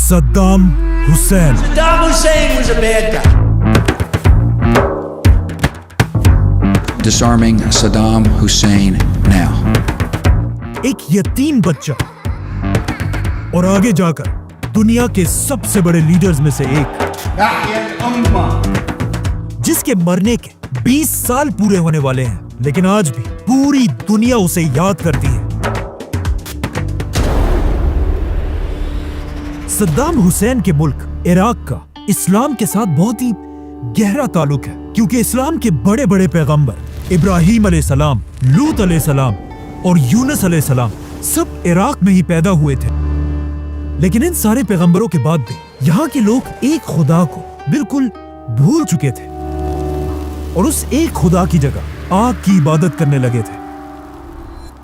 Saddam Hussein. Saddam Hussein was a bad guy. Disarming Saddam Hussein now. एक यतीम बच्चा और आगे जाकर दुनिया के सबसे बड़े लीडर्स में से एक, जिसके मरने के 20 साल पूरे होने वाले हैं, लेकिन आज भी पूरी दुनिया उसे याद करती है। सद्दाम हुसैन के मुल्क इराक का इस्लाम के साथ बहुत ही गहरा ताल्लुक है, क्योंकि इस्लाम के बड़े बड़े पैगंबर इब्राहिम अलैहिस्सलाम, लूत अलैहिस्सलाम और यूनुस अलैहिस्सलाम सब इराक में ही पैदा हुए थे। लेकिन इन सारे पैगंबरों के बाद भी यहाँ के लोग एक खुदा को बिल्कुल भूल चुके थे और उस एक खुदा की जगह आग की इबादत करने लगे थे।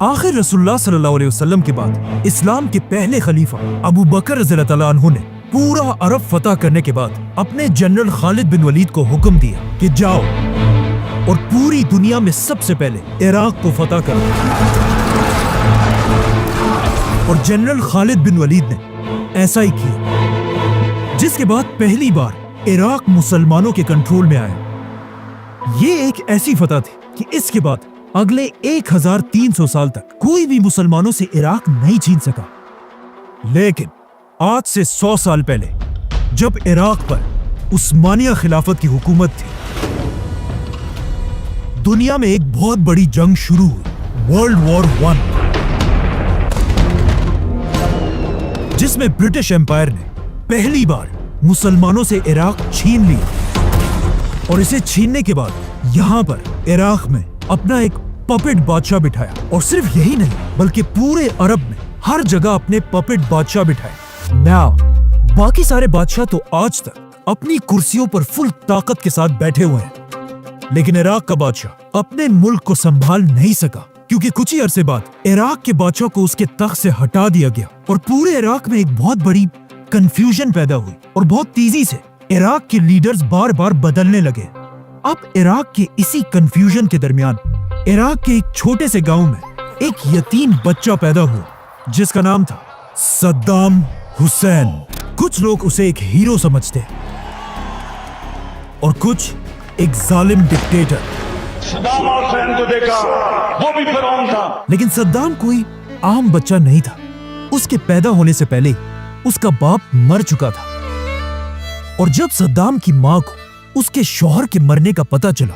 आखिर रसूलुल्लाह सल्लल्लाहु अलैहि वसल्लम के बाद इस्लाम के पहले खलीफा अबू बकर रज़ियल्लाहु अन्हु ने पूरा अरब फतह करने के बाद अपने जनरल खालिद बिन वलीद को हुक्म दिया कि जाओ और पूरी दुनिया में सबसे पहले इराक को फतह करो। और जनरल खालिद बिन वलीद ने ऐसा ही किया, जिसके बाद पहली बार इराक मुसलमानों के कंट्रोल में आया। ये एक ऐसी फतह थी कि इसके बाद अगले 1300 साल तक कोई भी मुसलमानों से इराक नहीं छीन सका। लेकिन आज से 100 साल पहले जब इराक पर उस्मानिया खिलाफत की हुकूमत थी, दुनिया में एक बहुत बड़ी जंग शुरू हुई, वर्ल्ड वॉर 1, जिसमें ब्रिटिश एम्पायर ने पहली बार मुसलमानों से इराक छीन लिया और इसे छीनने के बाद यहां पर इराक में अपना एक पपेट बादशाह बिठाया। और सिर्फ यही नहीं, बल्कि पूरे अरब में हर जगह अपने पपेट बादशाह बिठाए। नाउ बाकी सारे बादशाह तो आज तक अपनी कुर्सियों पर फुल ताकत के साथ बैठे हुए हैं, लेकिन इराक का बादशाह अपने मुल्क को संभाल नहीं सका, क्योंकि कुछ ही अरसे बाद इराक के बादशाह को उसके तख्त से हटा दिया गया और पूरे इराक में एक बहुत बड़ी कंफ्यूजन पैदा हुई और बहुत तेजी से इराक के लीडर्स बार बार बदलने लगे। अब इराक के इसी कंफ्यूजन के दरमियान इराक के एक छोटे से गांव में एक यतीम बच्चा पैदा हुआ, जिसका नाम था सद्दाम हुसैन। कुछ लोग उसे एक हीरो समझते हैं और कुछ एक जालिम डिक्टेटर। सद्दाम हुसैन को देखा, वो भी फिरौन था। लेकिन सद्दाम कोई आम बच्चा नहीं था। उसके पैदा होने से पहले उसका बाप मर चुका था और जब सद्दाम की माँ को उसके शौहर के मरने का पता चला,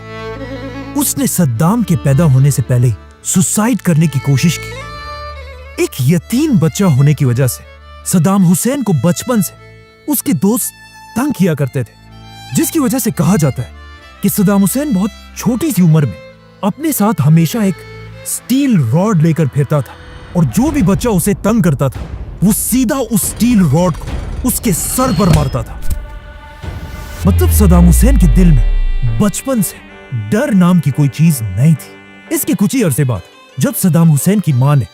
उसने सद्दाम के पैदा होने से पहले सुसाइड करने की कोशिश की। एक यतीम बच्चा होने की वजह से सद्दाम हुसैन को बचपन से उसके दोस्त तंग किया करते थे, जिसकी वजह से कहा जाता है कि सद्दाम हुसैन बहुत छोटी सी उम्र में अपने साथ हमेशा एक स्टील रॉड लेकर फिरता था और जो भी बच्चा उसे तंग करता था वो सीधा उस स्टील रॉड को उसके सर पर मारता था। मतलब सद्दाम हुसैन के दिल में बचपन से डर नाम की कोई चीज नहीं थी। इसके कुछ ही अरसे बाद जब सद्दाम हुसैन की मां ने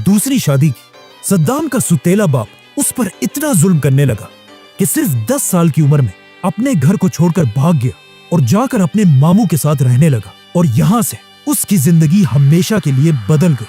दूसरी शादी की, सद्दाम का सुतेला बाप उस पर इतना जुल्म करने लगा कि सिर्फ 10 साल की उम्र में अपने घर को छोड़कर भाग गया और जाकर अपने मामू के साथ रहने लगा। और यहां से उसकी जिंदगी हमेशा के लिए बदल गई,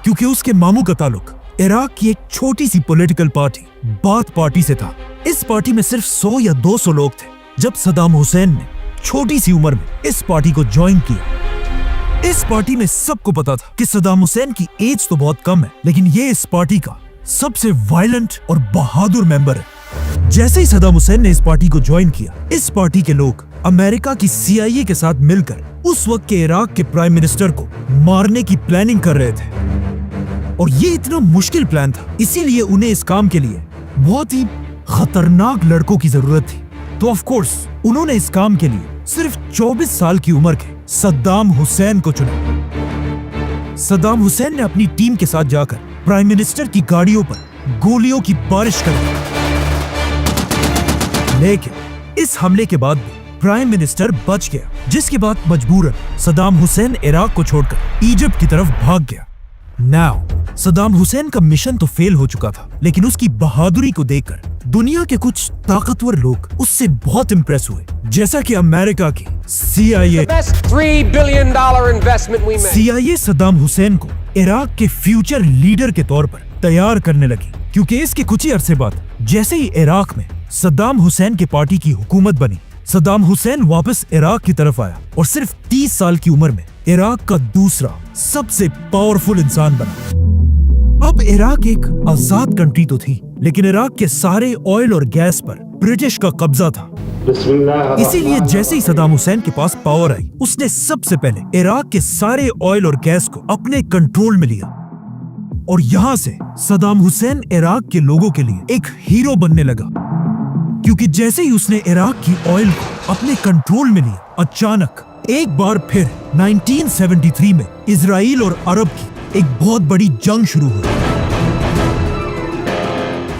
क्योंकि उसके मामू का ताल्लुक इराक की एक छोटी सी पॉलिटिकल पार्टी बाथ पार्टी से था। इस पार्टी में सिर्फ 100 या 200 लोग थे। जब सद्दाम हुसैन ने छोटी सी उम्र में इस पार्टी को ज्वाइन किया, इस पार्टी में सबको पता था कि सद्दाम हुसैन की एज तो बहुत कम है, लेकिन ये इस पार्टी का सबसे वायलेंट और बहादुर मेंबर है। जैसे ही सद्दाम हुसैन ने इस पार्टी को ज्वाइन किया, इस पार्टी के लोग अमेरिका की CIA के साथ मिलकर उस वक्त के इराक के प्राइम मिनिस्टर को मारने की प्लानिंग कर रहे थे। और ये इतना मुश्किल प्लान था, इसीलिए उन्हें इस काम के लिए बहुत ही खतरनाक लड़कों की जरूरत थी। तो ऑफ कोर्स उन्होंने इस काम के लिए सिर्फ 24 साल की उम्र के सद्दाम हुसैन को चुना। सद्दाम हुसैन ने अपनी टीम के साथ जाकर प्राइम मिनिस्टर की गाड़ियों पर गोलियों की बारिश कर दी, लेकिन इस हमले के बाद भी प्राइम मिनिस्टर बच गया, जिसके बाद मजबूरन सद्दाम हुसैन इराक को छोड़कर इजिप्ट की तरफ भाग गया। नाउ सदाम हुसैन का मिशन तो फेल हो चुका था, लेकिन उसकी बहादुरी को देखकर दुनिया के कुछ ताकतवर लोग उससे बहुत इम्प्रेस हुए, जैसा कि अमेरिका की CIA। $3 billion investment we made. CIA Saddam Hussain को इराक के फ्यूचर लीडर के तौर पर तैयार करने लगी, क्योंकि इसके कुछ ही अरसे बाद जैसे ही इराक में सदाम हुसैन की पार्टी की हुकूमत बनी, सदाम हुसैन वापस इराक की तरफ आया और सिर्फ 30 साल की उम्र में इराक का दूसरा सबसे पावरफुल इंसान बना। अब इराक एक आजाद कंट्री तो थी, लेकिन इराक के सारे ऑयल और गैस पर ब्रिटिश का कब्जा था। इसीलिए जैसे ही सदाम हुसैन के पास पावर आई, उसने सबसे पहले इराक के सारे ऑयल और गैस को अपने कंट्रोल में लिया, और यहाँ से सदाम हुसैन इराक के लोगों के लिए एक हीरो बनने लगा, क्योंकि जैसे ही उसने इराक की ऑयल को अपने कंट्रोल में लिया, अचानक एक बार फिर 1973 में इजराइल और अरब की एक बहुत बड़ी जंग शुरू हुई।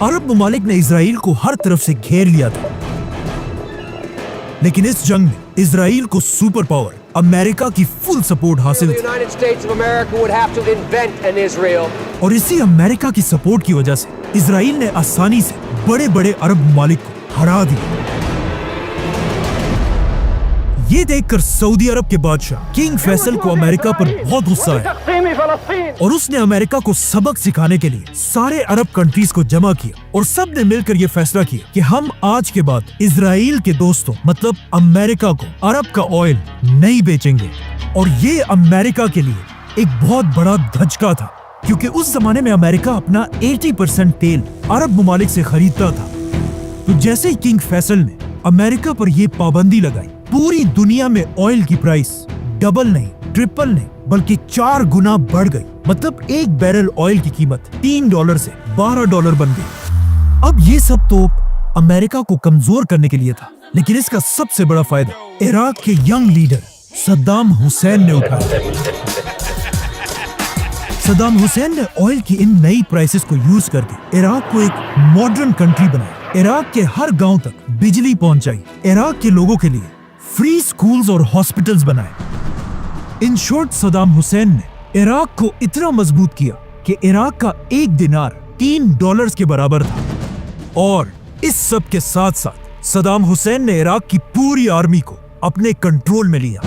अरब ममालिक ने इजराइल को हर तरफ से घेर लिया था, लेकिन इस जंग में इजराइल को सुपर पावर अमेरिका की फुल सपोर्ट हासिल The थी, United States of America would have to invent an Israel. और इसी अमेरिका की सपोर्ट की वजह से इजराइल ने आसानी से बड़े बड़े अरब ममालिक को हरा दिया। ये देखकर सऊदी अरब के बादशाह किंग फैसल को अमेरिका पर बहुत गुस्सा आया, और उसने अमेरिका को सबक सिखाने के लिए सारे अरब कंट्रीज को जमा किया, और सब ने मिलकर ये फैसला किया कि हम आज के बाद इजराइल के दोस्तों मतलब अमेरिका को अरब का ऑयल नहीं बेचेंगे। और ये अमेरिका के लिए एक बहुत बड़ा धचका था, क्योंकि उस जमाने में अमेरिका अपना 80% तेल अरब ममालिक से खरीदता था। तो जैसे ही किंग फैसल ने अमेरिका पर यह पाबंदी लगाई, पूरी दुनिया में ऑयल की प्राइस डबल नहीं, ट्रिपल नहीं, बल्कि 4 गुना बढ़ गई। मतलब एक बैरल ऑयल की कीमत $3 से $12 बन गई। अब ये सब तो अमेरिका को कमजोर करने के लिए था, लेकिन इसका सबसे बड़ा फायदा इराक के यंग लीडर सद्दाम हुसैन ने उठाया। सद्दाम हुसैन ने ऑयल की इन नई प्राइसेस को यूज करके इराक को एक मॉडर्न कंट्री बनाया, इराक के हर गांव तक बिजली पहुंचाई, इराक के लोगों के लिए फ्री स्कूल्स और हॉस्पिटल्स बनाए। इन शॉर्ट सद्दाम हुसैन ने इराक को इतना मजबूत किया कि इराक का एक दिनार $3 के बराबर था। और इस सब के साथ साथ सद्दाम हुसैन ने इराक की पूरी आर्मी को अपने कंट्रोल में लिया।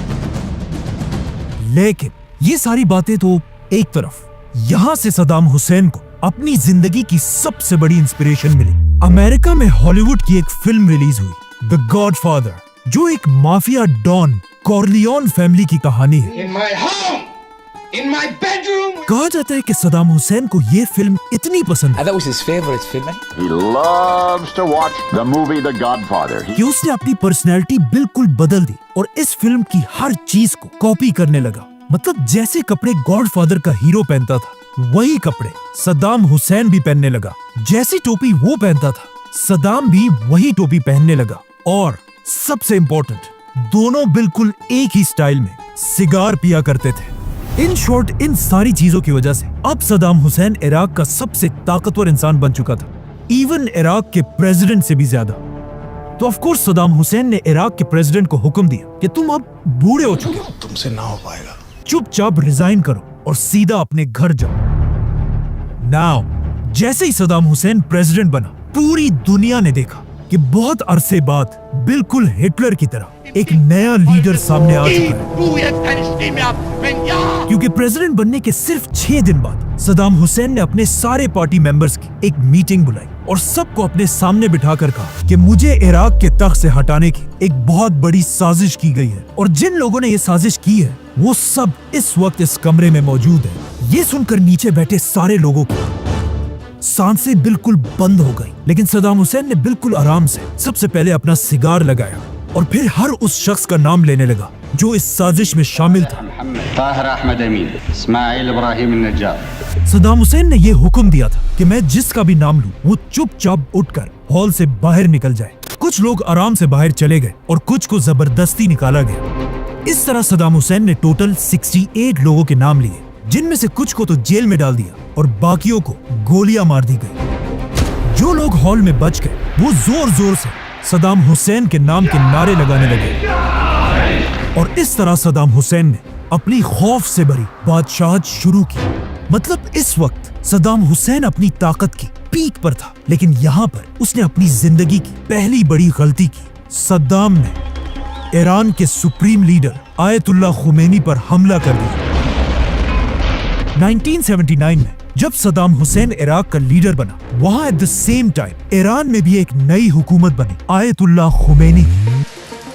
लेकिन ये सारी बातें तो एक तरफ, यहाँ से सद्दाम हुसैन को अपनी जिंदगी की सबसे बड़ी इंस्पिरेशन मिली। अमेरिका में हॉलीवुड की एक फिल्म रिलीज हुई, द गॉडफादर, जो एक माफिया डॉन कॉर्लियोन फैमिली की कहानी है। In my home, in my bedroom. कहा जाता है कि सद्दाम हुसैन को ये फिल्म इतनी पसंद है That was his favorite film. He loves to watch the movie The Godfather. कि उसने अपनी पर्सनैलिटी बिल्कुल बदल दी और इस फिल्म की हर चीज को कॉपी करने लगा। मतलब जैसे कपड़े गॉडफादर का हीरो पहनता था, वही कपड़े सद्दाम हुसैन भी पहनने लगा। जैसी टोपी वो पहनता था, सद्दाम भी वही टोपी पहनने लगा। और सबसे इम्पोर्टेंट, दोनों बिल्कुल एक ही स्टाइल में सिगार पिया करते थे। इन शॉर्ट, इन सारी चीजों की वजह से अब सद्दाम हुसैन इराक का सबसे ताकतवर इंसान बन चुका था, इवन इराक के प्रेसिडेंट से भी ज्यादा। तो ऑफ कोर्स सद्दाम हुसैन ने इराक के प्रेसिडेंट को हुक्म दिया कि तुम अब बूढ़े हो चुके हो, तुमसे ना हो पाएगा। चुपचाप रिजाइन करो और सीधा अपने घर जाओ। नाउ जैसे ही सद्दाम हुसैन प्रेसिडेंट बना, पूरी दुनिया ने देखा कि बहुत अरसे बाद बिल्कुल हिटलर की तरह एक नया लीडर सामने आ चुका है। क्योंकि प्रेसिडेंट बनने के सिर्फ 6 दिन बाद सद्दाम हुसैन ने अपने सारे पार्टी मेंबर्स की एक मीटिंग बुलाई और सबको अपने सामने बिठाकर कहा कि मुझे इराक के तख्त से हटाने की एक बहुत बड़ी साजिश की गई है, और जिन लोगों ने ये साजिश की है वो सब इस वक्त इस कमरे में मौजूद है। ये सुनकर नीचे बैठे सारे लोगों की सांसें बिल्कुल बंद हो गई, लेकिन सद्दाम हुसैन ने बिल्कुल आराम से सबसे पहले अपना सिगार लगाया और फिर हर उस शख्स का नाम लेने लगा जो इस साजिश में शामिल था। ताहिर अहमद अमीन, इस्माइल इब्राहिम नज्जार। सद्दाम हुसैन ने यह हुक्म दिया था कि मैं जिसका भी नाम लूं वो चुपचाप उठकर हॉल से बाहर निकल जाए। कुछ लोग आराम से बाहर चले गए और कुछ को जबरदस्ती निकाला गया। इस तरह सद्दाम हुसैन ने टोटल 68 लोगों के नाम लिए, जिनमें से कुछ को तो जेल में डाल दिया और बाकियों को गोलियां मार दी गई। जो लोग हॉल में बच गए वो जोर जोर से सद्दाम हुसैन के नाम के नारे लगाने लगे, और इस तरह सद्दाम हुसैन ने अपनी खौफ से भरी बादशाहत शुरू की। मतलब इस वक्त सद्दाम हुसैन अपनी ताकत की पीक पर था, लेकिन यहाँ पर उसने अपनी जिंदगी की पहली बड़ी गलती की। सद्दाम ने ईरान के सुप्रीम लीडर आयतुल्लाह खुमैनी पर हमला कर दिया। 1979 में जब सद्दाम हुसैन इराक का लीडर बना, वहां at the same time Iran में भी एक नई हुकूमत बनी, आयतुल्लाह खुमैनी।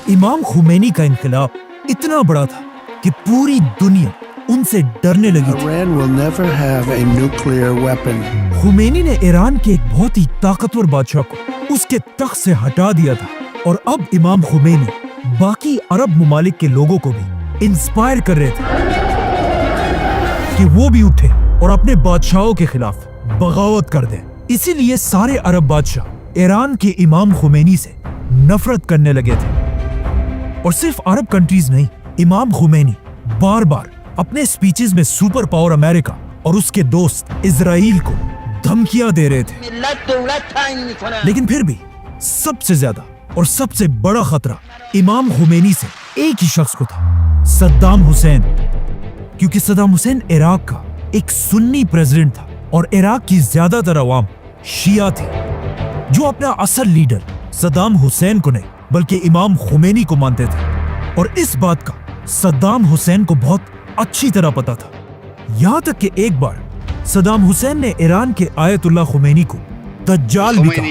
इमाम खुमैनी का इनकलाब इतना बड़ा था कि पूरी दुनिया उनसे डरने लगी थी। Iran will never have a nuclear weapon. Khomeini ने ईरान के एक बहुत ही ताकतवर बादशाह को उसके तख्त से हटा दिया था, और अब इमाम खुमैनी बाकी अरब मुमालिक के लोगों को भी इंस्पायर कर रहे थे कि वो भी उठे और अपने बादशाहों के खिलाफ बगावत कर दें। इसीलिए सारे अरब बादशाह ईरान के इमाम खुमैनी से नफरत करने लगे थे। और सिर्फ अरब कंट्रीज नहीं, इमाम खुमैनी बार बार अपने स्पीचेस में सुपर पावर अमेरिका और उसके दोस्त इजराइल को धमकियां दे रहे थे। लेकिन फिर भी सबसे ज्यादा और सबसे बड़ा खतरा इमाम खुमैनी से एक ही शख्स को था, सद्दाम हुसैन। क्योंकि सद्दाम हुसैन इराक का एक सुन्नी प्रेसिडेंट था और इराक की ज्यादातर अवाम शिया थी, जो अपना असल लीडर सद्दाम हुसैन को नहीं बल्कि इमाम खुमैनी को मानते थे। और इस बात का सद्दाम हुसैन को बहुत अच्छी तरह पता था। यहाँ तक कि एक बार सद्दाम हुसैन ने ईरान के आयतुल्लाह खुमैनी को दज्जाल भी कहा।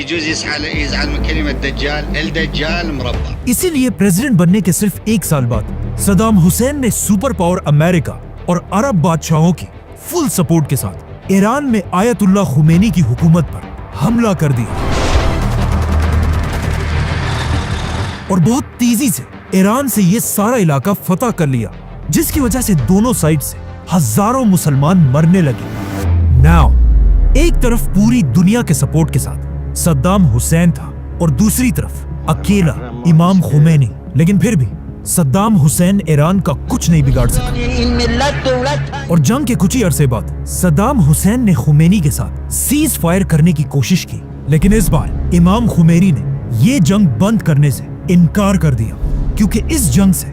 इसीलिए प्रेसिडेंट बनने के सिर्फ एक साल बाद सद्दाम हुसैन ने सुपर पावर अमेरिका और अरब बादशाहों की फुल सपोर्ट के साथ ईरान में आयतुल्लाह खुमैनी की हुकूमत पर हमला कर दिया और बहुत तेजी से ईरान से ये सारा इलाका फतह कर लिया, जिसकी वजह से दोनों साइड से हजारों मुसलमान मरने लगे। नाउ एक तरफ पूरी दुनिया के सपोर्ट के साथ सद्दाम हुसैन था और दूसरी तरफ अकेला इमाम खुमैनी। लेकिन फिर भी सद्दाम हुसैन ईरान का कुछ नहीं बिगाड़ सका। और जंग के कुछ ही अरसे बाद सद्दाम हुसैन ने खुमैनी के साथ सीज फायर करने की कोशिश की, लेकिन इस बार इमाम खुमैनी ने ये जंग बंद करने से इनकार कर दिया, क्योंकि इस जंग से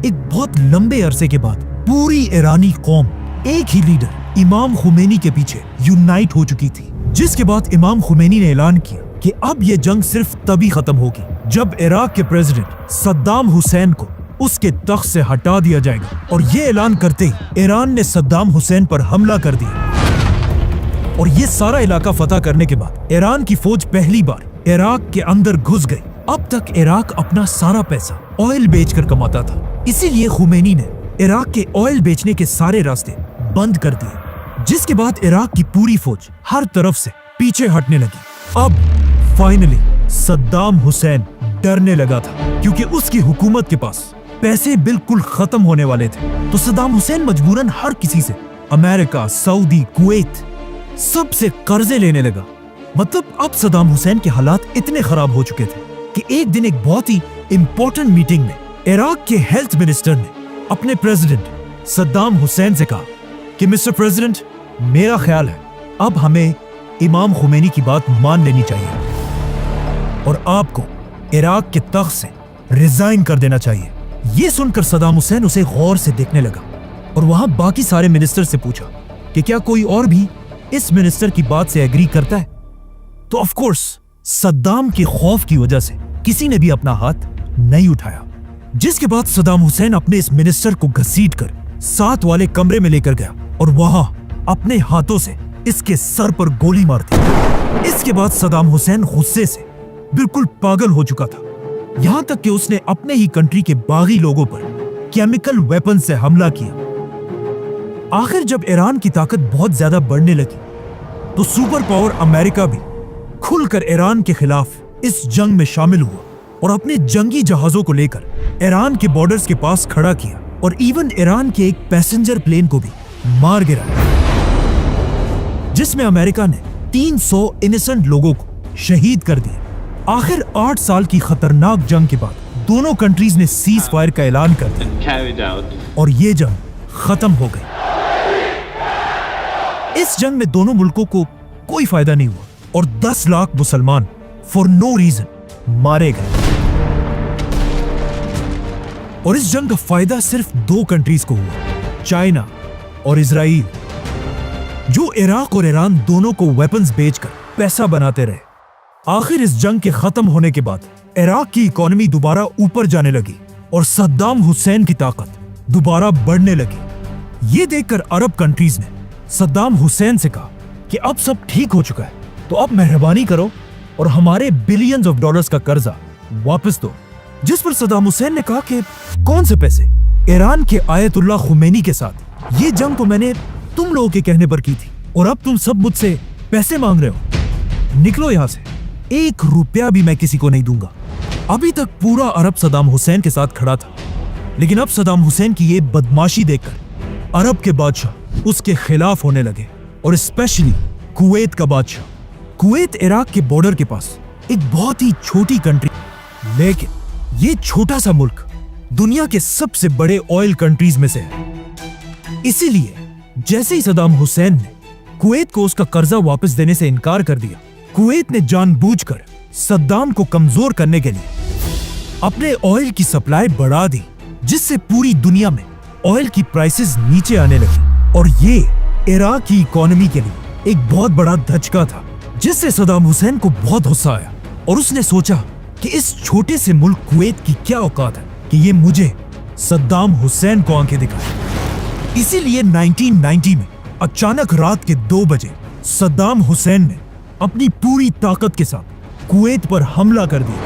एक बहुत लंबे अरसे के बाद पूरी ईरानी कौम एक ही लीडर इमाम खुमैनी के पीछे यूनाइट हो चुकी थी। जिसके बाद इमाम खुमैनी ने ऐलान किया कि अब ये जंग सिर्फ तभी खत्म होगी जब इराक के प्रेसिडेंट सद्दाम हुसैन को उसके तख्त से हटा दिया जाएगा। और ये ऐलान करते ही ईरान ने सद्दाम हुसैन पर हमला कर दिया और ये सारा इलाका फतह करने के बाद ईरान की फौज पहली बार इराक के अंदर घुस गई। अब तक इराक अपना सारा पैसा ऑयल बेचकर कमाता था, इसीलिए खुमैनी ने इराक के ऑयल बेचने के सारे रास्ते बंद कर दिए, जिसके बाद इराक की पूरी फौज हर तरफ से पीछे हटने लगी। अब फाइनली सद्दाम हुसैन डरने लगा था, क्योंकि उसकी हुकूमत के पास पैसे बिल्कुल खत्म होने वाले थे। तो सद्दाम हुसैन मजबूरन हर किसी से, अमेरिका, सऊदी, कुवैत, सबसे कर्जे लेने लगा। मतलब अब सद्दाम हुसैन के हालात इतने खराब हो चुके थे कि एक दिन एक बहुत ही इंपॉर्टेंट मीटिंग में इराक के हेल्थ मिनिस्टर ने अपने प्रेसिडेंट सद्दाम हुसैन से कहा कि मिस्टर प्रेसिडेंट, मेरा ख्याल है अब हमें इमाम खुमैनी की बात मान लेनी चाहिए और आपको इराक के तख्त से रिजाइन कर देना चाहिए। ये सुनकर सद्दाम हुसैन उसे गौर से देखने लगा और वहां बाकी सारे मिनिस्टर से पूछा कि क्या कोई और भी इस मिनिस्टर की बात से एग्री करता है। तो ऑफ कोर्स सद्दाम के खौफ की वजह से किसी ने भी अपना हाथ नहीं उठाया, जिसके बाद सद्दाम हुसैन अपने इस मिनिस्टर को घसीटकर साथ वाले कमरे में लेकर गया और वहां अपने हाथों से इसके सर पर गोली मार दी। इसके बाद सद्दाम हुसैन गुस्से से बिल्कुल पागल हो चुका था, यहां तक कि उसने अपने ही कंट्री के बागी लोगों पर केमिकल वेपन से हमला किया। आखिर जब ईरान की ताकत बहुत ज्यादा बढ़ने लगी तो सुपर पावर अमेरिका भी खुलकर ईरान के खिलाफ इस जंग में शामिल हुआ और अपने जंगी जहाजों को लेकर ईरान के बॉर्डर्स के पास खड़ा किया और इवन ईरान के एक पैसेंजर प्लेन को भी मार गिराया, जिसमें अमेरिका ने 300 इनोसेंट लोगों को शहीद कर दिया। आखिर 8 साल की खतरनाक जंग के बाद दोनों कंट्रीज ने सीज फायर का ऐलान कर दिया और ये जंग खत्म हो गई। इस जंग में दोनों मुल्कों को कोई फायदा नहीं हुआ और 10 लाख मुसलमान फॉर नो रीजन मारे गए। और इस जंग का फायदा सिर्फ 2 कंट्रीज को हुआ, चाइना और इजराइल। जो इराक और ईरान दोनों को वेपन्स बेचकर पैसा बनाते रहे। आखिर इस जंग के खत्म होने के बाद इराक की इकोनॉमी दोबारा ऊपर जाने लगी और सद्दाम हुसैन की ताकत दोबारा बढ़ने लगी। ये देखकर अरब कंट्रीज ने सद्दाम हुसैन से कहा कि अब सब ठीक हो चुका है, तो अब मेहरबानी करो और हमारे बिलियंस ऑफ डॉलर्स का कर्जा वापस दो। जिस पर सद्दाम हुसैन ने कहा कि कौन से पैसे? ईरान के आयतुल्लाह खुमैनी के साथ ये जंग तो मैंने तुम लोगों के कहने पर की थी और अब तुम सब मुझसे पैसे मांग रहे हो। निकलो यहां से, 1 रुपया भी मैं किसी को नहीं दूंगा। अभी तक पूरा अरब सद्दाम हुसैन के साथ खड़ा था, लेकिन अब सद्दाम हुसैन की ये बदमाशी देखकर अरब के बादशाह उसके खिलाफ होने लगे, और स्पेशली कुवैत का बादशाह। कुवैत इराक के बॉर्डर के पास एक बहुत ही छोटी कंट्री, लेकिन ये छोटा सा मुल्क दुनिया के सबसे बड़े ऑयल कंट्रीज में से है। इसीलिए जैसे ही सद्दाम हुसैन ने कुवैत को उसका कर्जा वापस देने से इनकार कर दिया, कुवैत ने जानबूझकर सद्दाम को कमजोर करने के लिए अपने ऑयल की सप्लाई बढ़ा दी, जिससे पूरी दुनिया में ऑयल की प्राइसेस नीचे आने लगी। और ये इराक की इकोनॉमी के लिए एक बहुत बड़ा धचका था, जिससे सद्दाम हुसैन को बहुत गुस्सा आया और उसने सोचा कि इस छोटे से मुल्क कुवैत की क्या औकात है कि ये मुझे सद्दाम हुसैन को आंखें दिखाए। इसीलिए 1990 में अचानक रात के 2 बजे सद्दाम हुसैन ने अपनी पूरी ताकत के साथ कुवैत पर हमला कर दिया।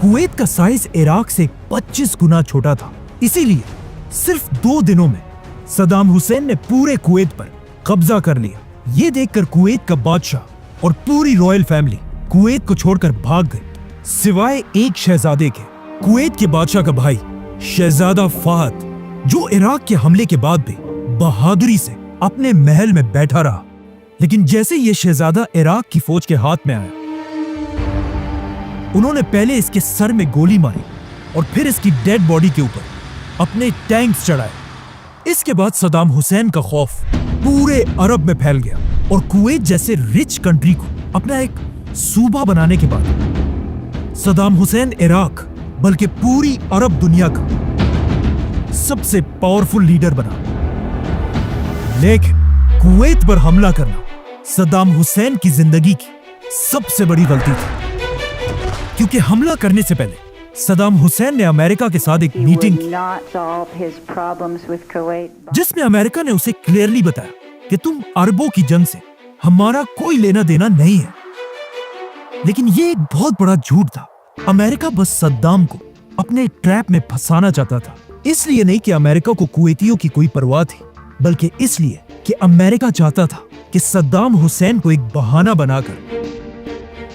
कुवैत का साइज इराक से 25 गुना छोटा था, इसीलिए सिर्फ 2 दिनों में सद्दाम हुसैन ने पूरे कुवैत पर कब्जा कर लिया। ये देखकर कुवैत का बादशाह और पूरी रॉयल फैमिली कुवैत को छोड़कर भाग गए, सिवाय एक शहजादे के, कुवैत के बादशाह का भाई शहजादा फाहद, जो इराक के हमले के बाद भी बहादुरी से अपने महल में बैठा रहा। लेकिन जैसे ये शहजादा इराक की फौज के हाथ में आया, उन्होंने पहले इसके सर में गोली मारी और फिर इसकी डेड बॉडी के ऊपर अपने टैंक्स चढ़ाए। इसके बाद सद्दाम हुसैन का खौफ पूरे अरब में फैल गया और कुवैत जैसे रिच कंट्री को अपना एक सूबा बनाने के बाद सद्दाम हुसैन इराक बल्कि पूरी अरब दुनिया का सबसे पावरफुल लीडर बना। लेकिन कुवैत पर हमला करना सद्दाम हुसैन की जिंदगी की सबसे बड़ी गलती थी, क्योंकि हमला करने से पहले सद्दाम हुसैन ने अमेरिका के साथ एक मीटिंग की, जिसमें अमेरिका ने उसे क्लियरली बताया कि तुम अरबों की जंग से हमारा कोई लेना देना नहीं है। लेकिन ये एक बहुत बड़ा झूठ था। अमेरिका बस सद्दाम को अपने ट्रैप में फंसाना चाहता था। इसलिए नहीं कि अमेरिका को कुवैतियों की कोई परवाह थी, बल्कि इसलिए कि अमेरिका चाहता था कि सद्दाम हुसैन को एक बहाना बनाकर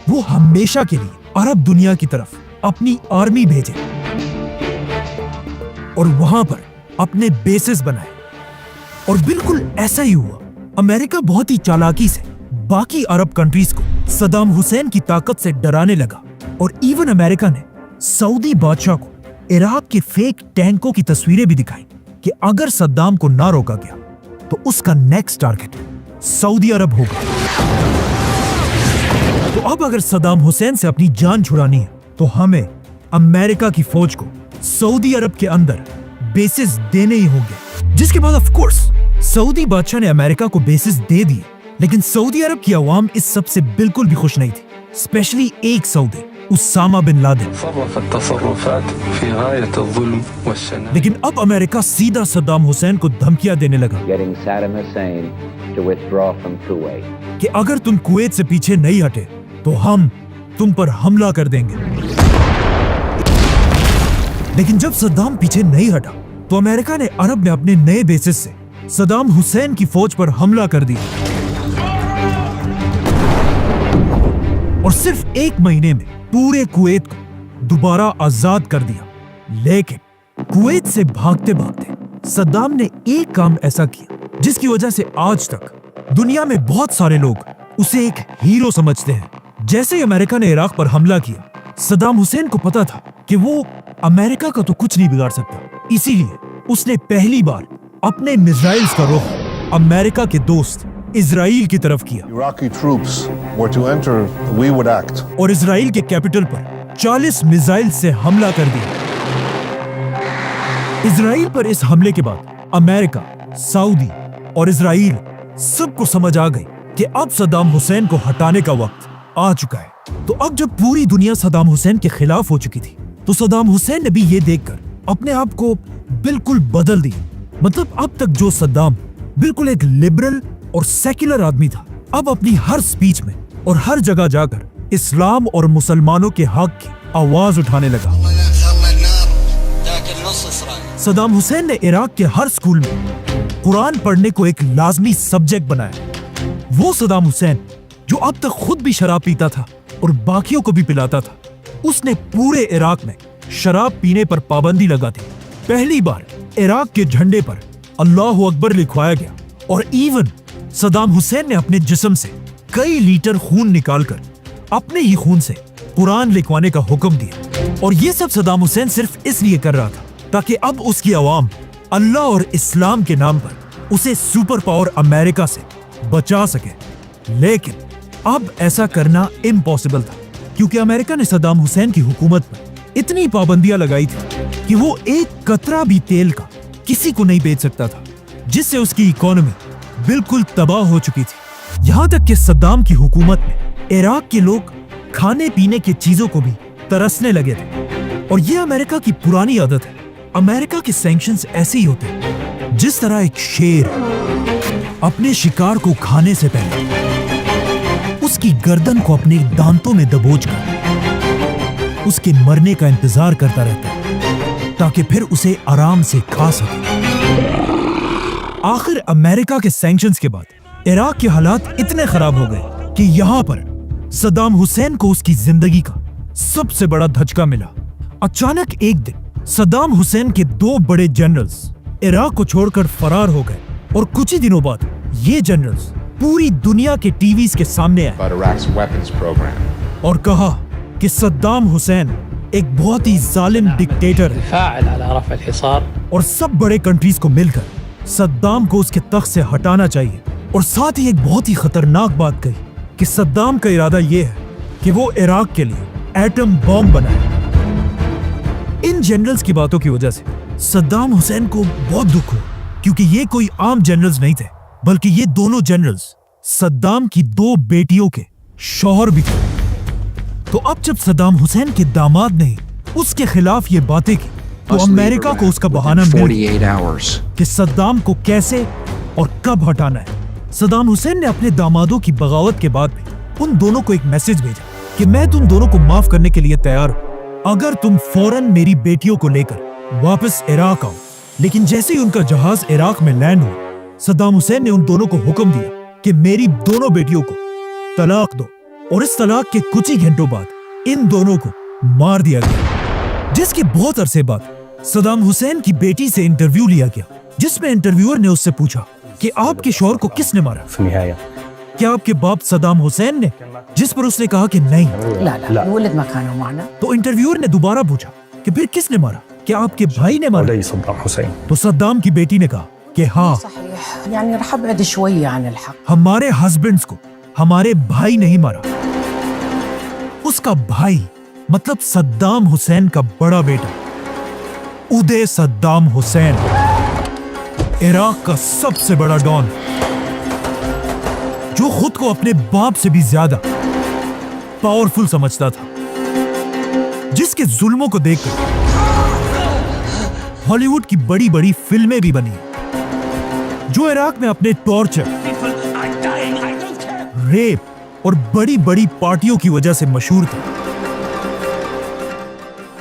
वो हमेशा के लिए अरब दुनिया की तरफ अपनी आर्मी भेजे और वहां पर अपने बेसेस बनाए। और बिल्कुल ऐसा ही हुआ। अमेरिका बहुत ही चालाकी से बाकी अरब कंट्रीज को सद्दाम हुसैन की ताकत से डराने लगा, और इवन अमेरिका ने सऊदी बादशाह को इराक के फेक टैंकों की तस्वीरें भी दिखाई कि अगर सद्दाम को ना रोका गया तो उसका नेक्स्ट टारगेट सऊदी अरब होगा। तो अब अगर सद्दाम हुसैन से अपनी जान छुड़ानी है तो हमें अमेरिका की फौज को सऊदी अरब के अंदर बेसिस देने ही होंगे। जिसके बाद ऑफ कोर्स सऊदी बादशाह ने अमेरिका को बेसिस दे दिए, लेकिन सऊदी अरब की अवाम इस सब से बिल्कुल भी खुश नहीं थी, स्पेशली एक सऊदी उसामा बिन लादेन। लेकिन अब अमेरिका सीधा सद्दाम हुसैन को धमकियां देने लगा कि अगर तुम कुवैत से पीछे नहीं हटे तो हम तुम पर हमला कर देंगे। लेकिन जब सद्दाम पीछे नहीं हटा तो अमेरिका ने अरब में अपने नए बेसिस से सद्दाम हुसैन की फौज पर हमला कर दिया, और सिर्फ 1 महीने में पूरे कुवैत को दोबारा आजाद कर दिया। लेकिन कुवैत से भागते भागते सद्दाम ने एक काम ऐसा किया जिसकी वजह से आज तक दुनिया में बहुत सारे लोग उसे एक हीरो समझते हैं। जैसे ही अमेरिका ने इराक पर हमला किया, सद्दाम हुसैन को पता था कि वो अमेरिका का तो कुछ नहीं बिगाड़ सकता, इसीलिए उसने पहली बार अपने मिसाइल्स का रुख अमेरिका के दोस्त इजराइल की तरफ किया। Iraqi troops were to enter, we would act. और इजराइल के कैपिटल पर 40 मिसाइल से हमला कर दिया। इजराइल पर इस हमले के बाद अमेरिका, सऊदी, اور اسرائیل سب کو سمجھ آ گئی کہ اب صدام حسین کو ہٹانے کا وقت آ چکا ہے۔ تو اب جب پوری دنیا صدام حسین کے خلاف ہو چکی تھی تو صدام حسین نے بھی یہ دیکھ کر اپنے آپ کو بالکل بدل دی۔ مطلب اب تک جو صدام بالکل ایک لبرل اور سیکولر آدمی تھا، اب اپنی ہر سپیچ میں اور ہر جگہ جا کر اسلام اور مسلمانوں کے حق کی آواز اٹھانے لگا۔ صدام حسین نے عراق کے ہر سکول میں قرآن پڑھنے کو ایک لازمی سبجیکٹ بنایا۔ وہ صدام حسین جو اب تک خود بھی شراب پیتا تھا اور باقیوں کو بھی پلاتا تھا، اس نے پورے عراق میں شراب پینے پر پابندی لگا دی۔ پہلی بار عراق کے جھنڈے پر اللہ اکبر لکھوایا گیا اور ایون صدام حسین نے اپنے جسم سے کئی لیٹر خون نکال کر اپنے ہی خون سے قرآن لکھوانے کا حکم دیا۔ اور یہ سب صدام حسین صرف اس لیے کر رہا تھا تاکہ اب اس کی عوام اللہ اور اسلام کے نام پر اسے سپر پاور امریکہ سے بچا سکے۔ لیکن اب ایسا کرنا امپاسبل تھا کیونکہ امریکہ نے صدام حسین کی حکومت پر اتنی پابندیاں لگائی تھی کہ وہ ایک قطرہ بھی تیل کا کسی کو نہیں بیچ سکتا تھا، جس سے اس کی اکانومی بالکل تباہ ہو چکی تھی۔ یہاں تک کہ صدام کی حکومت میں عراق کے لوگ کھانے پینے کی چیزوں کو بھی ترسنے لگے تھے۔ اور یہ امریکہ کی پرانی عادت ہے۔ امریکہ کے سینکشنز ایسے ہی ہوتے ہیں جس طرح ایک شیر اپنے شکار کو کھانے سے پہلے اس کی گردن کو اپنے دانتوں میں دبوچ کر اس کے مرنے کا انتظار کرتا رہتا ہے تاکہ پھر اسے آرام سے کھا سکے۔ آخر امریکہ کے سینکشنز کے بعد عراق کے حالات اتنے خراب ہو گئے کہ یہاں پر صدام حسین کو اس کی زندگی کا سب سے بڑا دھچکا ملا۔ اچانک ایک دن صدام حسین کے 2 بڑے جنرلز عراق کو چھوڑ کر فرار ہو گئے اور کچھ ہی دنوں بعد یہ جنرلز پوری دنیا کے ٹی ویز کے سامنے آئے اور کہا کہ صدام حسین ایک بہت ہی ظالم ڈکٹیٹر ہے اور سب بڑے کنٹریز کو مل کر صدام کو اس کے تخت سے ہٹانا چاہیے۔ اور ساتھ ہی ایک بہت ہی خطرناک بات کہی کہ صدام کا ارادہ یہ ہے کہ وہ عراق کے لیے ایٹم بم بنائے۔ ان جنرلز کی باتوں کی وجہ سے صدام حسین کو بہت دکھ ہوا کیونکہ یہ کوئی عام جنرلز نہیں تھے بلکہ یہ دونوں جنرلز صدام کی 2 بیٹیوں کے شوہر بھی تھے۔ تو اب جب صدام حسین کے داماد نے اس کے خلاف یہ باتیں کی تو امریکہ کو اس کا بہانہ مل گیا کہ صدام کو کیسے اور کب ہٹانا ہے۔ صدام حسین نے اپنے دامادوں کی بغاوت کے بعد بھی ان دونوں کو ایک میسج بھیجا کہ میں تم دونوں کو معاف کرنے کے لیے تیار ہوں اگر تم فوراً میری بیٹیوں کو لے کر واپس عراق آؤ۔ لیکن جیسے ہی ان کا جہاز عراق میں لینڈ ہوا، صدام حسین نے ان دونوں کو حکم دیا کہ میری دونوں بیٹیوں کو طلاق دو، اور اس طلاق کے کچھ ہی گھنٹوں بعد ان دونوں کو مار دیا گیا۔ جس کے بہت عرصے بعد صدام حسین کی بیٹی سے انٹرویو لیا گیا جس میں انٹرویور نے اس سے پوچھا کہ آپ کے شوہر کو کس نے مارا؟ کیا آپ کے باپ صدام حسین نے؟ جس پر اس نے کہا کہ نہیں۔ تو انٹرویور نے دوبارہ پوچھا کہ پھر کس نے مارا؟ کیا آپ کے بھائی نے مارا؟ تو صدام کی بیٹی نے کہا کہ ہاں، ہمارے ہسبینڈز کو ہمارے بھائی نہیں مارا۔ اس کا بھائی مطلب صدام حسین کا بڑا بیٹا ادے صدام حسین، عراق کا سب سے بڑا ڈان، جو خود کو اپنے باپ سے بھی زیادہ پاورفل سمجھتا تھا، جس کے ظلموں کو دیکھ کر ہالی ووڈ کی بڑی بڑی فلمیں بھی بنی، جو عراق میں اپنے ٹارچر، ریپ اور بڑی بڑی پارٹیوں کی وجہ سے مشہور تھا۔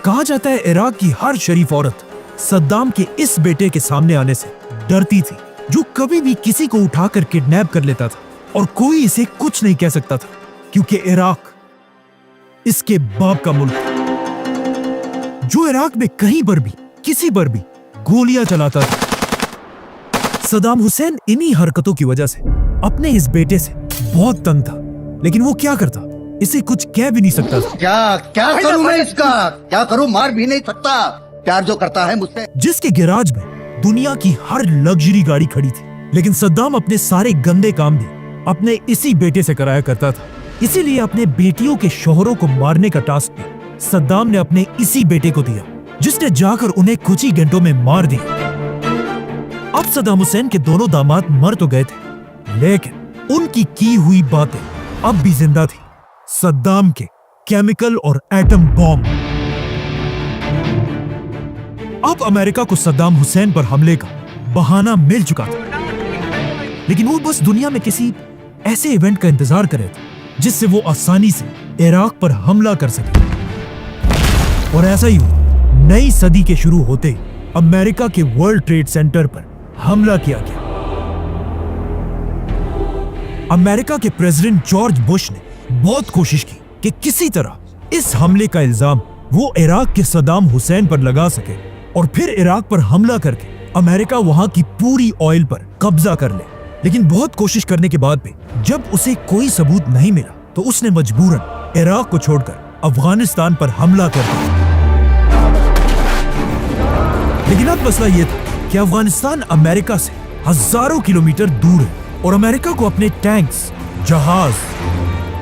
کہا جاتا ہے عراق کی ہر شریف عورت صدام کے اس بیٹے کے سامنے آنے سے ڈرتی تھی، جو کبھی بھی کسی کو اٹھا کر کڈنیپ کر لیتا تھا اور کوئی اسے کچھ نہیں کہہ سکتا تھا کیونکہ عراق اس کے باپ کا ملک تھا، جو عراق میں کہیں پر بھی کسی پر بھی گولیاں چلاتا تھا۔ صدام حسین انہی حرکتوں کی وجہ سے اپنے اس بیٹے سے بہت تنگ تھا، لیکن وہ کیا کرتا؟ اسے کچھ کہہ بھی نہیں سکتا تھا۔ کیا کروں میں اس کا؟ کیا کروں؟ مار بھی نہیں سکتا، پیار جو کرتا ہے مجھ سے۔ جس کے گیراج میں دنیا کی ہر لگژری گاڑی کھڑی تھی، لیکن صدام اپنے سارے گندے کام بھی اپنے اسی بیٹے سے کرایا کرتا تھا۔ اسی لیے اپنے بیٹیوں کے شوہروں کو مارنے کا ٹاسک بھی صدام نے اپنے اسی بیٹے کو دیا، جس نے جا کر انہیں کچھ ہی گھنٹوں میں مار دیا۔ अब सद्दाम हुसैन के दोनों दामाद मर तो गए थे, लेकिन उनकी की हुई बातें अब भी जिंदा थी। सद्दाम के केमिकल और एटम बॉम्ब। अब अमेरिका को सद्दाम हुसैन पर हमले का बहाना मिल चुका था, लेकिन वो बस दुनिया में किसी ऐसे इवेंट का इंतजार कर रहे थे जिससे वो आसानी से इराक पर हमला कर सके। और ऐसा ही हुआ। नई सदी के शुरू होते ही अमेरिका के वर्ल्ड ट्रेड सेंटर पर हमला किया गया। अमेरिका के प्रेसिडेंट जॉर्ज बुश ने बहुत कोशिश की कि किसी तरह इस हमले का इल्जाम वो इराक के सद्दाम हुसैन पर लगा सके और फिर इराक पर हमला करके अमेरिका वहां की पूरी ऑयल पर कब्जा कर ले। लेकिन बहुत कोशिश करने के बाद भी जब उसे कोई सबूत नहीं मिला तो उसने मजबूरन इराक को छोड़कर अफगानिस्तान पर हमला कर दिया। लेकिन अब मसला यह था कि अफगानिस्तान अमेरिका से हजारों किलोमीटर दूर है और अमेरिका को अपने टैंक्स, जहाज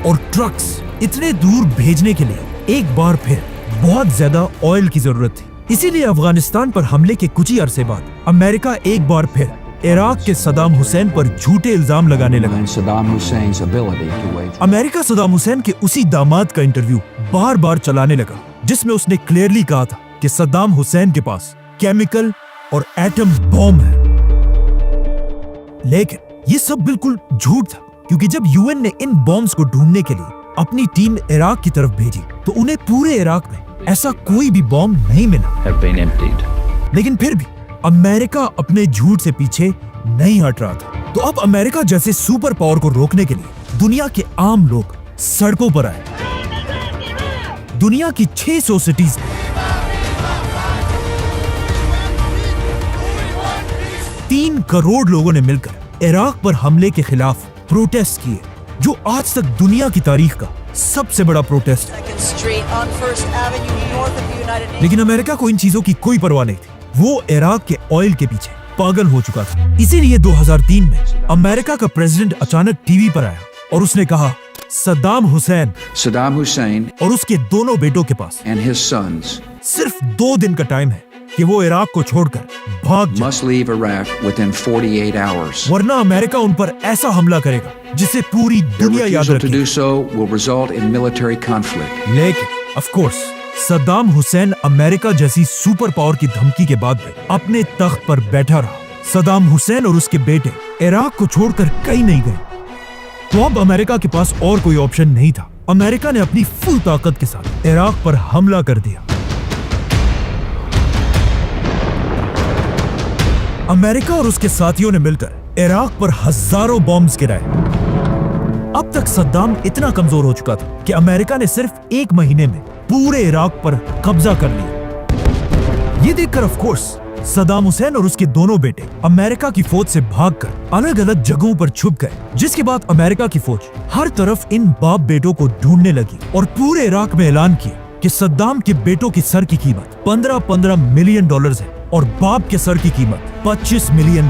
और ट्रक्स इतने दूर भेजने के लिए एक बार फिर बहुत ज्यादा ऑयल की जरूरत थी। इसीलिए अफगानिस्तान पर हमले के कुछ ही अरसे बाद अमेरिका एक बार फिर इराक के सद्दाम हुसैन पर झूठे इल्जाम लगाने लगा। अमेरिका सद्दाम हुसैन के उसी दामाद का इंटरव्यू बार बार चलाने लगा जिसमें उसने क्लियरली कहा था कि सद्दाम हुसैन के पास केमिकल और एटम बॉम्ब है। लेकिन ये सब बिल्कुल झूठ था, क्योंकि जब यूएन ने इन बॉम्ब्स को ढूंढने के लिए अपनी टीम इराक की तरफ भेजी तो उन्हें पूरे इराक में ऐसा कोई भी बॉम्ब नहीं मिला। लेकिन फिर भी अमेरिका अपने झूठ से पीछे नहीं हट रहा था। तो अब अमेरिका जैसे सुपर पावर को रोकने के लिए दुनिया के आम लोग सड़कों पर आए। दुनिया की 600 सिटीज में 3 करोड़ लोगों ने मिलकर इराक पर हमले के खिलाफ प्रोटेस्ट किए, जो आज तक दुनिया की तारीख का सबसे बड़ा प्रोटेस्ट है। लेकिन अमेरिका को इन चीजों की कोई परवाह नहीं थी। वो इराक के ऑयल के पीछे पागल हो चुका था। इसीलिए 2003 में अमेरिका का प्रेसिडेंट अचानक टीवी पर आया और उसने कहा, सद्दाम हुसैन और उसके दोनों बेटों के पास सिर्फ 2 दिन का टाइम है कि वो इराक को छोड़कर भाग जाए, वरना अमेरिका उन पर ऐसा हमला करेगा जिसे पूरी दुनिया याद रखेगी। लेकिन of course Saddam Hussain America जैसी सुपर पावर की धमकी के बाद भी अपने तख्त पर बैठा रहा। सद्दाम हुसैन और उसके बेटे इराक को छोड़कर कहीं नहीं गए। तो अब अमेरिका के पास और कोई ऑप्शन नहीं था। अमेरिका ने अपनी फुल ताकत के साथ इराक पर हमला कर दिया। अमेरिका और उसके साथियों ने मिलकर इराक पर हजारों बॉम्ब्स गिराए। अब तक सद्दाम इतना कमजोर हो चुका था कि अमेरिका ने सिर्फ 1 महीने में पूरे इराक पर कब्जा कर लिया। ये देखकर ऑफ कोर्स सद्दाम हुसैन और उसके दोनों बेटे अमेरिका की फौज से भागकर अलग अलग जगहों पर छुप गए, जिसके बाद अमेरिका की फौज हर तरफ इन बाप बेटों को ढूंढने लगी और पूरे इराक में ऐलान किया कि सद्दाम के बेटों की सर की कीमत $15 मिलियन है और बाप के सर की कीमत $25 मिलियन।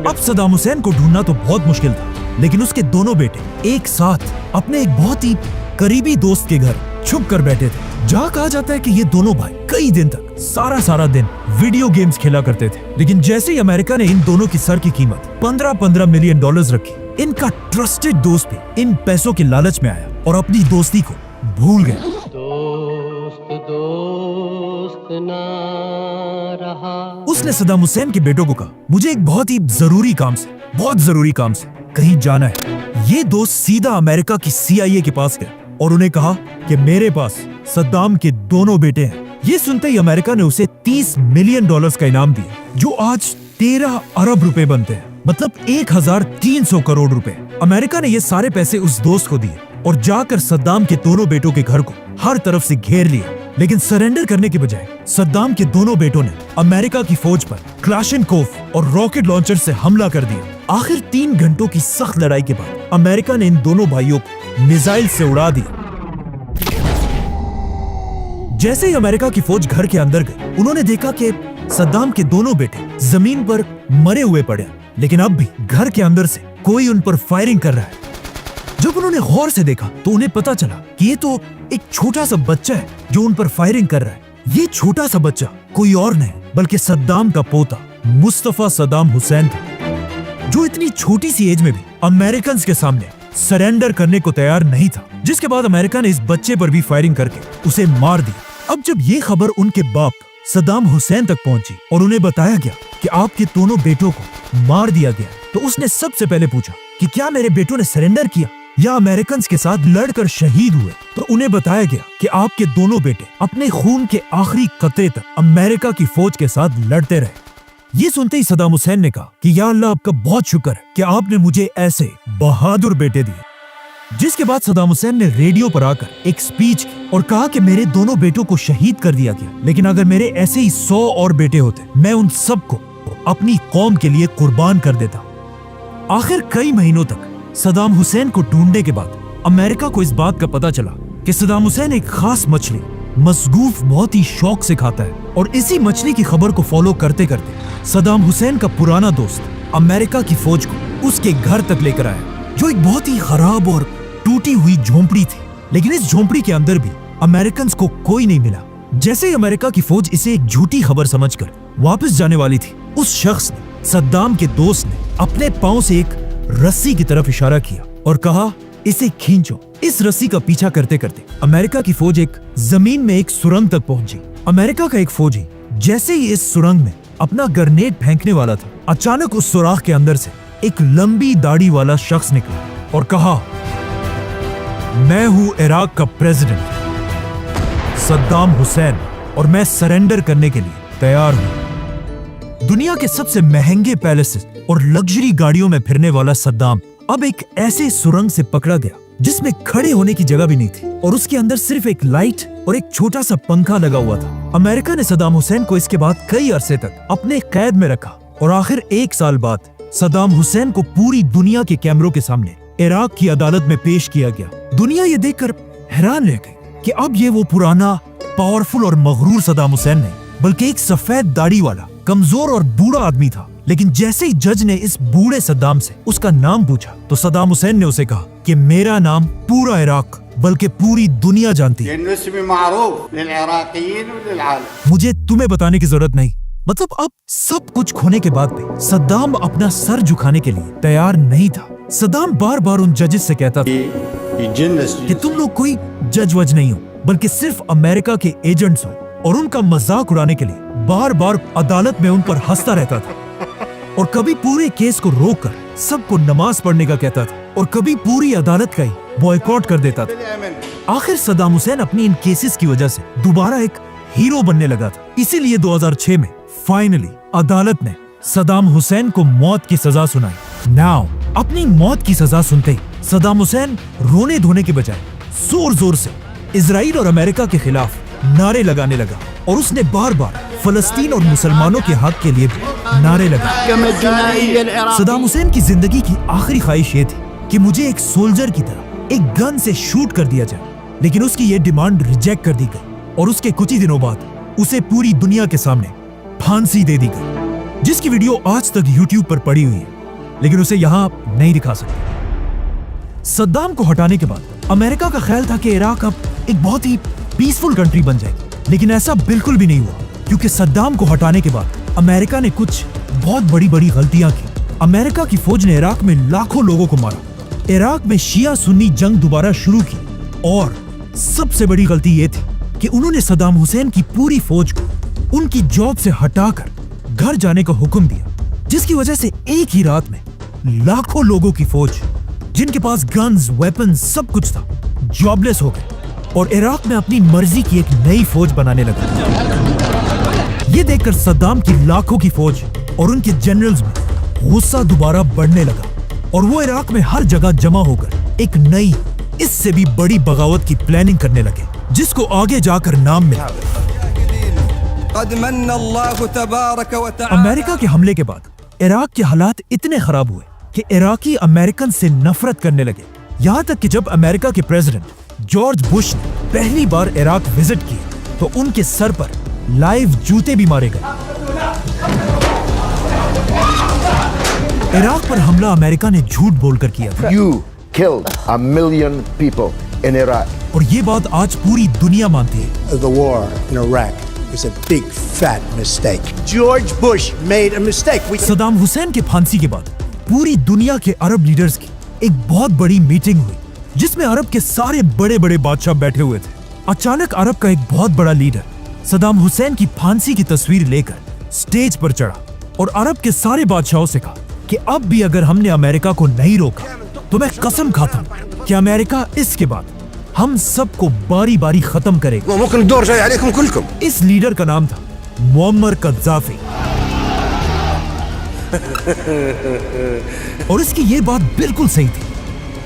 अब सद्दाम हुसैन को ढूंढना तो बहुत मुश्किल था, लेकिन उसके दोनों बेटे एक साथ अपने एक बहुत ही करीबी दोस्त के घर छुप कर बैठे थे। जहाँ कहा जाता है कि ये दोनों भाई कई दिन तक सारा दिन वीडियो गेम्स खेला करते थे। लेकिन जैसे ही अमेरिका ने इन दोनों की सर की कीमत $15 मिलियन रखी, इनका ट्रस्टेड दोस्त भी इन पैसों के लालच में आया और अपनी दोस्ती को भूल गया। उसने सद्दाम हुसैन के बेटों को कहा, मुझे एक बहुत जरूरी काम से कहीं जाना है। ये दोस्त सीधा अमेरिका की CIA के पास गया और उन्हें कहा कि मेरे पास सद्दाम के दोनों बेटे हैं। ये सुनते ही अमेरिका ने उसे $30 मिलियन का इनाम दिया, जो आज 13 अरब रुपए बनते हैं, मतलब 1300 करोड़ रुपए। अमेरिका ने ये सारे पैसे उस दोस्त को दिए और जाकर सद्दाम के दोनों बेटों के घर को हर तरफ से घेर लिया। लेकिन सरेंडर करने के बजाय सद्दाम के दोनों बेटों ने अमेरिका की फौज पर क्लाशनकोफ और रॉकेट लॉन्चर से हमला कर दिया। आखिर 3 घंटों की सख्त लड़ाई के बाद अमेरिका ने इन दोनों भाइयों को मिसाइल से उड़ा दिया। जैसे ही अमेरिका की फौज घर के अंदर गई, उन्होंने देखा कि सद्दाम के दोनों बेटे जमीन पर मरे हुए पड़े, लेकिन अब भी घर के अंदर से कोई उन पर फायरिंग कर रहा है। जब उन्होंने गौर से देखा तो उन्हें पता चला कि ये तो एक छोटा सा बच्चा है जो उन पर फायरिंग कर रहा है। یہ چھوٹا سا بچہ کوئی اور نہیں بلکہ صدام کا پوتا مصطفیٰ صدام حسین تھا، جو اتنی چھوٹی سی ایج میں بھی امریکنز کے سامنے سرنڈر کرنے کو تیار نہیں تھا، جس کے بعد امریکہ نے اس بچے پر بھی فائرنگ کر کے اسے مار دیا۔ اب جب یہ خبر ان کے باپ صدام حسین تک پہنچی اور انہیں بتایا گیا کہ آپ کے دونوں بیٹوں کو مار دیا گیا، تو اس نے سب سے پہلے پوچھا کہ کیا میرے بیٹوں نے سرنڈر کیا یا امریکنز کے ساتھ لڑ کر شہید ہوئے؟ تو انہیں بتایا گیا کہ آپ کے دونوں بیٹے اپنے خون کے آخری قطرے تک امریکہ کی فوج کے ساتھ لڑتے رہے۔ یہ سنتے ہی صدام حسین نے کہا کہ یا اللہ آپ کا بہت شکر ہے کہ آپ نے مجھے ایسے بہادر بیٹے دیے۔ جس کے بعد صدام حسین نے ریڈیو پر آ کر ایک سپیچ کی اور کہا کہ میرے دونوں بیٹوں کو شہید کر دیا گیا، لیکن اگر میرے ایسے ہی 100 اور بیٹے ہوتے میں ان سب کو اپنی قوم کے لیے قربان کر دیتا۔ آخر کئی مہینوں تک صدام حسین کو ڈھونڈنے کے بعد امریکہ کو اس بات کا پتا چلا کہ صدام حسین ایک خاص مچھلی مسگوف بہت ہی شوق سے کھاتا ہے، اور اسی مچھلی کی خبر کو فالو کرتے کرتے صدام حسین کا پرانا دوست امریکہ کی فوج کو اس کے گھر تک لے کر آیا، جو ایک بہت ہی خراب اور ٹوٹی ہوئی جھونپڑی تھی، لیکن اس جھونپڑی کے اندر بھی امریکنز کو کوئی نہیں ملا۔ جیسے ہی امریکہ کی فوج اسے ایک جھوٹی خبر سمجھ کر واپس جانے والی تھی، اس شخص نے صدام کے دوست نے اپنے پاؤں سے ایک رسی کی طرف اشارہ کیا اور کہا اسے کھینچو۔ اس رسی کا پیچھا کرتے کرتے امریکہ کی فوج ایک زمین میں ایک سرنگ تک پہنچی۔ امریکہ کا ایک فوجی جیسے ہی اس سرنگ میں اپنا گرنیڈ پھینکنے والا تھا، اچانک اس سوراخ کے اندر سے ایک لمبی داڑھی والا شخص نکلا اور کہا میں ہوں عراق کا پریزیڈنٹ صدام حسین اور میں سرنڈر کرنے کے لیے تیار ہوں۔ دنیا کے سب سے مہنگے پیلیسز اور لگژری گاڑیوں میں پھرنے والا صدام اب ایک ایسے سرنگ سے پکڑا گیا جس میں کھڑے ہونے کی جگہ بھی نہیں تھی، اور اس کے اندر صرف ایک لائٹ اور ایک چھوٹا سا پنکھا لگا ہوا تھا۔ امریکہ نے صدام حسین کو اس کے بعد کئی عرصے تک اپنے قید میں رکھا، اور آخر 1 سال بعد صدام حسین کو پوری دنیا کے کیمروں کے سامنے عراق کی عدالت میں پیش کیا گیا۔ دنیا یہ دیکھ کر حیران رہ گئی کہ اب یہ وہ پرانا پاورفل اور مغرور صدام حسین نہیں، بلکہ ایک سفید داڑھی والا کمزور اور بوڑھا آدمی تھا۔ لیکن جیسے ہی جج نے اس بوڑھے صدام سے اس کا نام پوچھا تو صدام حسین نے اسے کہا کہ میرا نام پورا عراق بلکہ پوری دنیا جانتی ہے، مجھے تمہیں بتانے کی ضرورت نہیں۔ مطلب اب سب کچھ کھونے کے بعد بھی صدام اپنا سر جھکانے کے لیے تیار نہیں تھا۔ صدام بار بار ان ججز سے کہتا تھا کہ تم لوگ کوئی جج وج نہیں ہو بلکہ صرف امریکہ کے ایجنٹس ہو، اور ان کا مذاق اڑانے کے لیے بار بار عدالت میں ان پر ہنستا رہتا تھا، اور کبھی پورے کیس کو روک کر سب کو نماز پڑھنے کا کہتا تھا، اور کبھی پوری عدالت کا ہی بوائیکاٹ کر دیتا تھا۔ آخر صدام حسین اپنی ان کیسز کی وجہ سے دوبارہ ایک ہیرو بننے لگا تھا، اسی لیے 2006 میں فائنلی عدالت نے صدام حسین کو موت کی سزا سنائی۔ ناؤ اپنی موت کی سزا سنتے ہی صدام حسین رونے دھونے کے بجائے زور زور سے اسرائیل اور امریکہ کے خلاف نعرے لگانے لگا، اور اس نے بار بار فلسطین اور مسلمانوں کے حق کے لیے بھی نعرے لگائے۔ صدام حسین کی زندگی کی آخری خواہش یہ تھی کہ مجھے ایک سولجر کی طرح ایک گن سے شوٹ کر دیا جائے، لیکن اس کی یہ ڈیمانڈ ریجیکٹ کر دی گئی، اور اس کے کچھ ہی دنوں بعد اسے پوری دنیا کے سامنے پھانسی دے دی گئی، جس کی ویڈیو آج تک یوٹیوب پر پڑی ہوئی ہے، لیکن اسے یہاں نہیں دکھا سکتے۔ صدام کو ہٹانے کے بعد امریکہ کا خیال تھا کہ عراق اب ایک بہت ہی پیسفل کنٹری بن جائے گی، لیکن ایسا بالکل بھی نہیں ہوا، کیونکہ صدام کو ہٹانے کے بعد امریکہ نے کچھ بہت بڑی بڑی غلطیاں کی۔ امریکہ کی فوج نے عراق میں لاکھوں لوگوں کو مارا، عراق میں شیعہ سنی جنگ دوبارہ شروع کی، اور سب سے بڑی غلطی یہ تھی کہ انہوں نے صدام حسین کی پوری فوج کو ان کی جاب سے ہٹا کر گھر جانے کا حکم دیا، جس کی وجہ سے ایک ہی رات میں لاکھوں لوگوں کی فوج جن کے پاس گنز، ویپنز سب کچھ تھا جاب لیس ہو گئے، اور عراق میں اپنی مرضی کی ایک نئی فوج بنانے لگا۔ یہ دیکھ کر صدام کی لاکھوں کی فوج اور ان کے جنرلز میں غصہ دوبارہ بڑھنے لگا، اور وہ عراق میں ہر جگہ جمع ہو کر ایک نئی اس سے بھی بڑی بغاوت کی پلاننگ کرنے لگے، جس کو آگے جا کر نام ملا۔ امریکہ کے حملے کے بعد عراق کے حالات اتنے خراب ہوئے کہ عراقی امریکن سے نفرت کرنے لگے، یہاں تک کہ جب امریکہ کے پریزیڈنٹ جارج بش نے پہلی بار عراق وزٹ کیا تو ان کے سر پر لائیو جوتے بھی مارے گئے۔ عراق پر حملہ امریکہ نے جھوٹ بول کر کیا تھا۔ You killed 1 million people in Iraq. اور یہ بات آج پوری دنیا مانتی ہے۔ The war in Iraq was a big fat mistake. George Bush made a mistake. Saddam Hussain के फांसी के बाद पूरी दुनिया के अरब लीडर्स की एक बहुत बड़ी मीटिंग हुई जिसमें अरब के सारे बड़े बड़े बादशाह बैठे हुए थे। अचानक अरब का एक बहुत बड़ा लीडर सदाम हुसैन की फांसी की तस्वीर लेकर स्टेज पर चढ़ा और अरब के सारे बादशाहों से कहा कि अब भी अगर हमने अमेरिका को नहीं रोका तो मैं कसम खाता हूं कि अमेरिका इसके बाद हम सबको बारी बारी खत्म करेगा। इस लीडर का नाम था मुअम्मर कद्दाफी। और इसकी ये बात बिल्कुल सही थी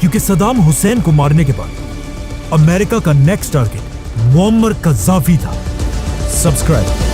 क्योंकि सदाम हुसैन को मारने के बाद अमेरिका का नेक्स्ट टारगेट मुअम्मर कद्दाफी था। सब्सक्राइब।